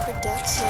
Production.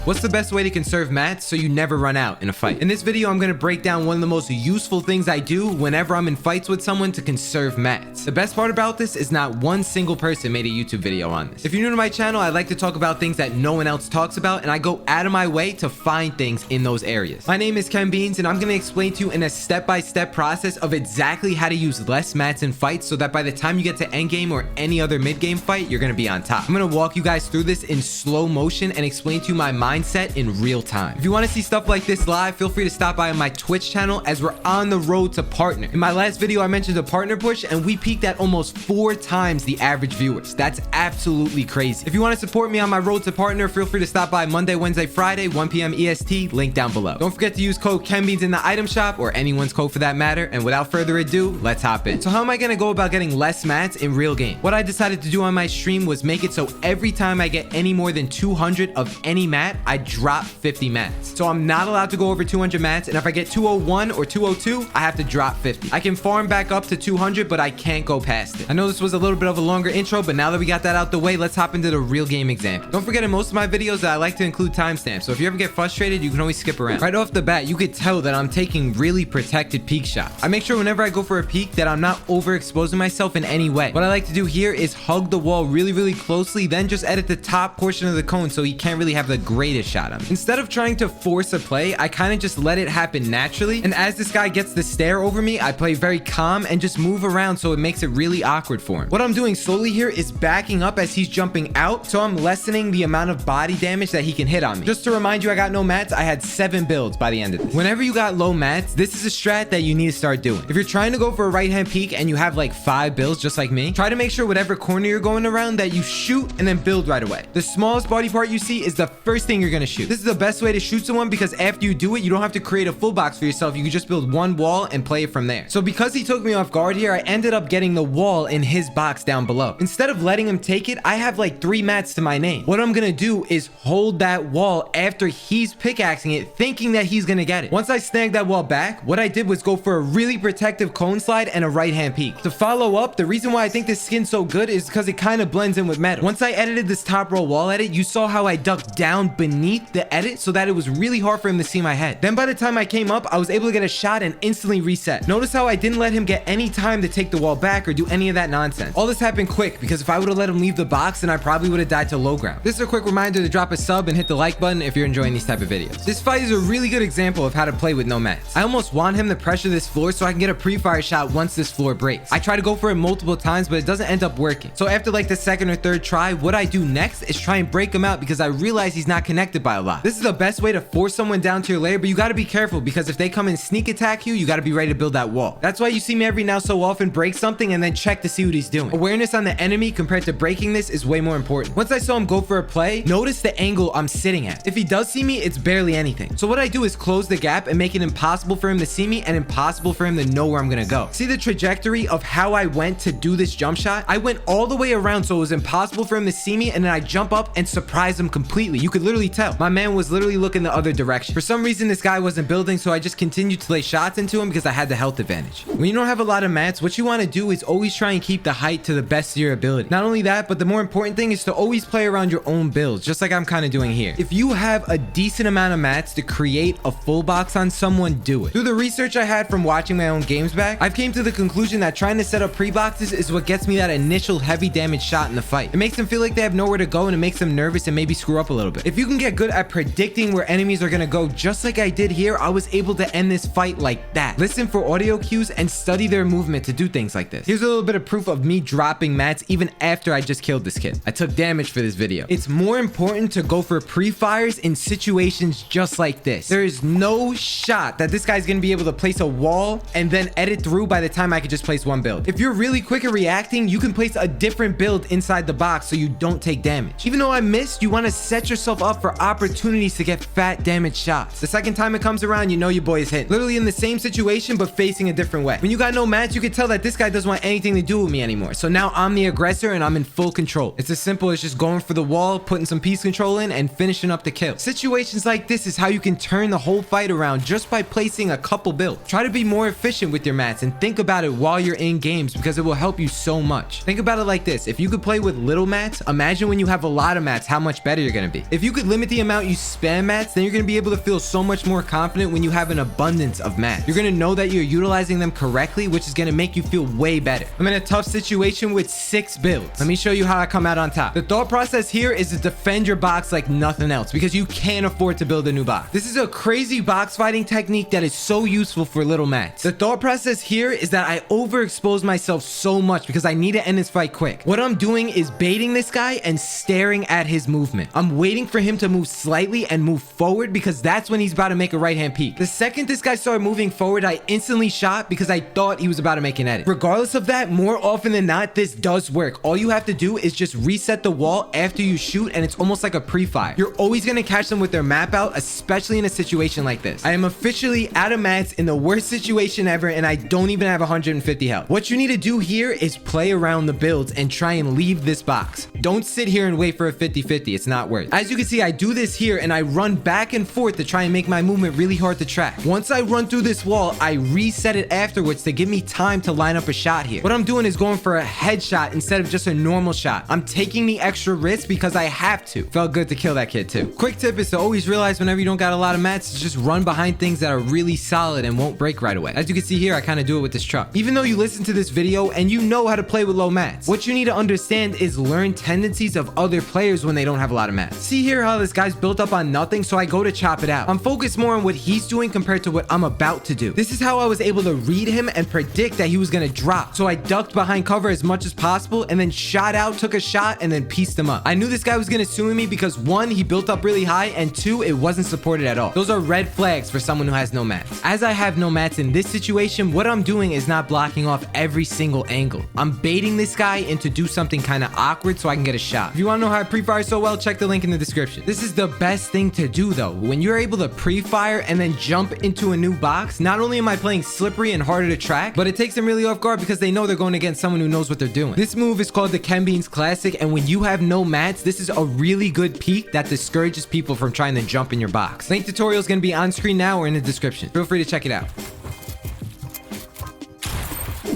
What's the best way to conserve mats so you never run out in a fight? In this video, I'm gonna break down one of the most useful things I do whenever I'm in fights with someone to conserve mats. The best part about this is not one single person made a YouTube video on this. If you're new to my channel, I like to talk about things that no one else talks about, and I go out of my way to find things in those areas. My name is KenBeans, and I'm gonna explain to you in a step-by-step process of exactly how to use less mats in fights so that by the time you get to endgame or any other mid-game fight, you're gonna be on top. I'm gonna walk you guys through this in slow motion and explain to you my mindset in real time. If you want to see stuff like this live, feel free to stop by on my Twitch channel as we're on the road to partner. In my last video, I mentioned a partner push and we peaked at almost 4 times the average viewers. That's absolutely crazy. If you want to support me on my road to partner, feel free to stop by Monday, Wednesday, Friday, 1 p.m. EST, link down below. Don't forget to use code KenBeans in the item shop, or anyone's code for that matter. And without further ado, let's hop in. So how am I going to go about getting less mats in real game? What I decided to do on my stream was make it so every time I get any more than 200 of any mat, I drop 50 mats. So I'm not allowed to go over 200 mats, and if I get 201 or 202, I have to drop 50. I can farm back up to 200, but I can't go past it. I know this was a little bit of a longer intro, but now that we got that out the way, let's hop into the real game example. Don't forget, in most of my videos that I like to include timestamps, so if you ever get frustrated, you can always skip around. Right off the bat, you could tell that I'm taking really protected peek shots. I make sure whenever I go for a peek that I'm not overexposing myself in any way. What I like to do here is hug the wall really closely, then just edit the top portion of the cone so he can't really have the greatest shot on me. Instead of trying to force a play, I kind of just let it happen naturally, and as this guy gets the stare over me, I play very calm and just move around so it makes it really awkward for him. What I'm doing slowly here is backing up as he's jumping out, so I'm lessening the amount of body damage that he can hit on me. Just to remind you, I got no mats. I had 7 builds by the end of this. Whenever you got low mats, this is a strat that you need to start doing. If you're trying to go for a right hand peek and you have like 5 builds just like me, try to make sure whatever corner you're going around that you shoot and then build right away. The smallest body part you see is the first thing you're gonna shoot. This is the best way to shoot someone because after you do it, you don't have to create a full box for yourself. You can just build one wall and play it from there. So because he took me off guard here, I ended up getting the wall in his box down below. Instead of letting him take it, I have like 3 mats to my name. What I'm gonna do is hold that wall after he's pickaxing it, thinking that he's gonna get it. Once I snagged that wall back, what I did was go for a really protective cone slide and a right hand peek. To follow up, the reason why I think this skin's so good is because it kind of blends in with metal. Once I edited this top row wall edit, you saw how I ducked down beneath the edit so that it was really hard for him to see my head. Then by the time I came up, I was able to get a shot and instantly reset. Notice how I didn't let him get any time to take the wall back or do any of that nonsense. All this happened quick because if I would have let him leave the box, then I probably would have died to low ground. This is a quick reminder to drop a sub and hit the like button if you're enjoying these type of videos. This fight is a really good example of how to play with no mats. I almost want him to pressure this floor so I can get a pre-fire shot once this floor breaks. I try to go for it multiple times, but it doesn't end up working. So after like the second or third try, what I do next is try and break him out because I realize he's not connected by a lot. This is the best way to force someone down to your lair, but you got to be careful because if they come and sneak attack you, you got to be ready to build that wall. That's why you see me every now so often break something and then check to see what he's doing. Awareness on the enemy compared to breaking this is way more important. Once I saw him go for a play, notice the angle I'm sitting at. If he does see me, it's barely anything. So what I do is close the gap and make it impossible for him to see me and impossible for him to know where I'm gonna go. See the trajectory of how I went to do this jump shot? I went all the way around so it was impossible for him to see me, and then I jump up and surprise him completely. You could literally tell. My man was literally looking the other direction. For some reason, this guy wasn't building, so I just continued to lay shots into him because I had the health advantage. When you don't have a lot of mats, what you want to do is always try and keep the height to the best of your ability. Not only that, but the more important thing is to always play around your own builds, just like I'm kind of doing here. If you have a decent amount of mats to create a full box on someone, do it. Through the research I had from watching my own games back, I've came to the conclusion that trying to set up pre-boxes is what gets me that initial heavy damage shot in the fight. It makes them feel like they have nowhere to go, and it makes them nervous and maybe screw up a little bit. If you can get good at predicting where enemies are gonna go, just like I did here, I was able to end this fight like that. Listen for audio cues and study their movement to do things like this. Here's a little bit of proof of me dropping mats even after I just killed this kid. I took damage for this video. It's more important to go for pre-fires in situations just like this. There is no shot that this guy's gonna be able to place a wall and then edit through by the time I could just place one build. If you're really quick at reacting, you can place a different build inside the box so you don't take damage. Even though I missed, you want to set yourself up for opportunities to get fat damage shots. The second time it comes around, you know your boy is hit. Literally in the same situation, but facing a different way. When you got no mats, you can tell that this guy doesn't want anything to do with me anymore. So now I'm the aggressor and I'm in full control. It's as simple as just going for the wall, putting some piece control in, and finishing up the kill. Situations like this is how you can turn the whole fight around just by placing a couple builds. Try to be more efficient with your mats and think about it while you're in games because it will help you so much. Think about it like this. If you could play with little mats, imagine when you have a lot of mats, how much better you're going to be. If you could limit the amount you spam mats, then you're going to be able to feel so much more confident when you have an abundance of mats. You're going to know that you're utilizing them correctly, which is going to make you feel way better. I'm in a tough situation with 6 builds. Let me show you how I come out on top. The thought process here is to defend your box like nothing else because you can't afford to build a new box. This is a crazy box fighting technique that is so useful for little mats. The thought process here is that I overexpose myself so much because I need to end this fight quick. What I'm doing is baiting this guy and staring at his movement. I'm waiting for him to move slightly and move forward because that's when he's about to make a right hand peek. The second this guy started moving forward, I instantly shot because I thought he was about to make an edit. Regardless of that, more often than not, this does work. All you have to do is just reset the wall after you shoot and it's almost like a pre-fire. You're always going to catch them with their map out, especially in a situation like this. I am officially out of mats in the worst situation ever and I don't even have 150 health. What you need to do here is play around the builds and try and leave this box. Don't sit here and wait for a 50-50. It's not worth it. As you can see, I do this here and I run back and forth to try and make my movement really hard to track. Once I run through this wall, I reset it afterwards to give me time to line up a shot here. What I'm doing is going for a headshot instead of just a normal shot. I'm taking the extra risk because I have to. Felt good to kill that kid too. Quick tip is to always realize whenever you don't got a lot of mats, just run behind things that are really solid and won't break right away. As you can see here, I kind of do it with this truck. Even though you listen to this video and you know how to play with low mats, what you need to understand is learn tendencies of other players when they don't have a lot of mats. See here how this guy's built up on nothing, so I go to chop it out. I'm focused more on what he's doing compared to what I'm about to do. This is how I was able to read him and predict that he was gonna drop. So I ducked behind cover as much as possible and then shot out, took a shot, and then pieced him up. I knew this guy was gonna sue me because 1, he built up really high, and 2, it wasn't supported at all. Those are red flags for someone who has no mats. As I have no mats in this situation, what I'm doing is not blocking off every single angle. I'm baiting this guy into do something kind of awkward so I can get a shot. If you want to know how I pre-fire so well, check the link in the description. This is the best thing to do though. When you're able to pre-fire and then jump into a new box, not only am I playing slippery and harder to track, but it takes them really off guard because they know they're going against someone who knows what they're doing. This move is called the KenBeans Classic, and when you have no mats, this is a really good peek that discourages people from trying to jump in your box. Link tutorial is going to be on screen now or in the description. Feel free to check it out.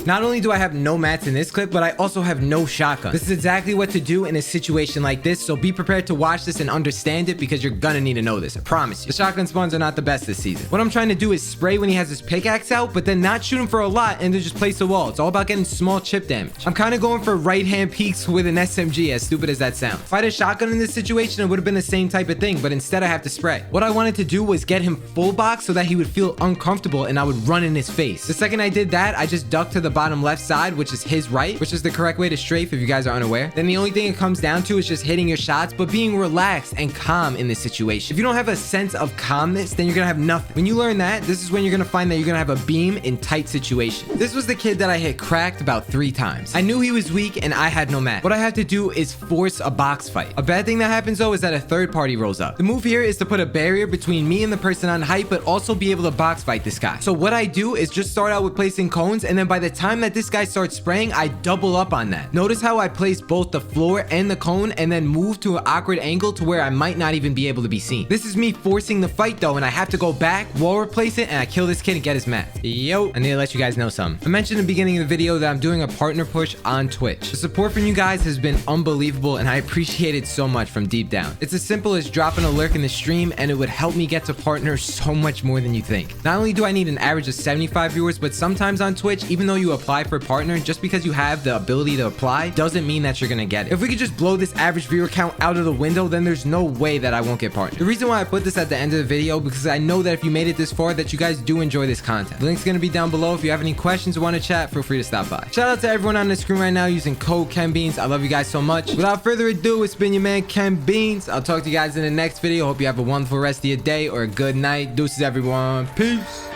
Not only do I have no mats in this clip, but I also have no shotgun. This is exactly what to do in a situation like this, so be prepared to watch this and understand it because you're gonna need to know this, I promise you. The shotgun spawns are not the best this season. What I'm trying to do is spray when he has his pickaxe out, but then not shoot him for a lot and then just place a wall. It's all about getting small chip damage. I'm kind of going for right hand peeks with an SMG, as stupid as that sounds. If I had a shotgun in this situation, it would have been the same type of thing, but instead I have to spray. What I wanted to do was get him full box so that he would feel uncomfortable and I would run in his face. The second I did that, I just ducked to the bottom left side, which is his right, which is the correct way to strafe if you guys are unaware. Then the only thing it comes down to is just hitting your shots, but being relaxed and calm in this situation. If you don't have a sense of calmness, then you're gonna have nothing. When you learn that, this is when you're gonna find that you're gonna have a beam in tight situations. This was the kid that I hit cracked about 3 times. I knew he was weak and I had no mat. What I have to do is force a box fight. A bad thing that happens though is that a third party rolls up. The move here is to put a barrier between me and the person on height, but also be able to box fight this guy. So what I do is just start out with placing cones, and then by the time that this guy starts spraying, I double up on that. Notice how I place both the floor and the cone and then move to an awkward angle to where I might not even be able to be seen. This is me forcing the fight though, and I have to go back, wall replace it, and I kill this kid and get his mat. Yo, I need to let you guys know something. I mentioned in the beginning of the video that I'm doing a partner push on Twitch. The support from you guys has been unbelievable and I appreciate it so much from deep down. It's as simple as dropping a lurk in the stream and it would help me get to partners so much more than you think. Not only do I need an average of 75 viewers, but sometimes on Twitch, even though you apply for a partner, just because you have the ability to apply doesn't mean that you're gonna get it. If we could just blow this average viewer count out of the window, then there's no way that I won't get partnered. The reason why I put this at the end of the video, because I know that if you made it this far, that you guys do enjoy this content. The link's gonna be down below. If you have any questions or want to chat, feel free to stop by. Shout out to everyone on the screen right now using code KenBeans. I love you guys so much. Without further ado, it's been your man KenBeans. I'll talk to you guys in the next video. Hope you have a wonderful rest of your day or a good night. Deuces, everyone. Peace.